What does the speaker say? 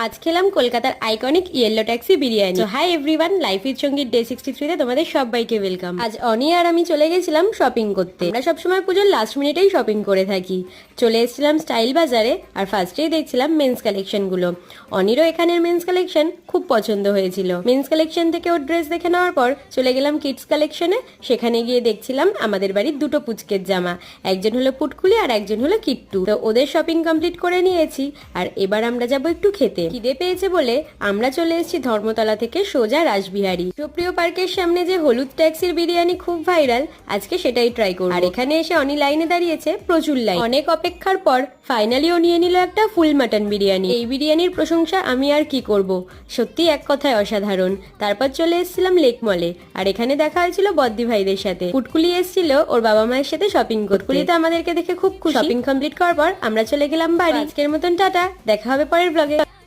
আজ খেলাম কলকাতার iconic yellow taxi biryani. Hi everyone, life is সঙ্গীত ডে 63 তে তোমাদের সবাইকে ওয়েলকাম। আজ অনি আর আমি চলে গেছিলাম শপিং করতে। আমরা সবসময় পুজোর লাস্ট মিনিটেই শপিং করে থাকি। চলে এসেছিলাম স্টাইল বাজারে, আর ফার্স্টেই দেখছিলাম মেন্স কালেকশন গুলো। অনিরও এখানের মেন্স কালেকশন খুব পছন্দ হয়েছিল। মেন্স কালেকশন থেকে ওর ড্রেস দেখে নেওয়ার পর চলে গেলাম কিডস কালেকশনে। সেখানে গিয়ে দেখছিলাম আমাদের বাড়ির দুটো পুচকের জামা, একজন হলো পুটকুলি আর একজন হলো কিট্টু। তো ওদের শপিং কমপ্লিট করে নিয়েছি, আর এবার আমরা যাবো একটু খেতে। খিদে পেয়েছে বলে আমরা চলে এসেছি ধর্মতলা থেকে সোজা রাসবিহারী। সুপ্রিয় পার্কের সামনে যে হলুদ ট্যাক্সির বিরিয়ানি খুব ভাইরাল, আজকে সেটাই ট্রাই করব। আর এখানে এসে অনি লাইনে দাঁড়িয়েছে, প্রচুর লাইন। অনেক অপেক্ষার পর ফাইনালি ও নিয়ে নিল একটা ফুল মাটন বিরিয়ানি। এই বিরিয়ানির প্রশংসা আমি আর কি করব, সত্যি এক কথায় অসাধারণ। তারপর চলে এসেছিলাম লেক মলে, আর এখানে দেখা হয়েছিল বদ্দি ভাইদের সাথে। পুটকুলি এসেছিল ওর বাবা মায়ের সাথে শপিং করতে। পুটকুলি তো আমাদেরকে দেখে খুব খুশি। শপিং কমপ্লিট করার পর আমরা চলে গেলাম বাড়ি। আজকের মতন টাটা, দেখা হবে পরের ব্লগে।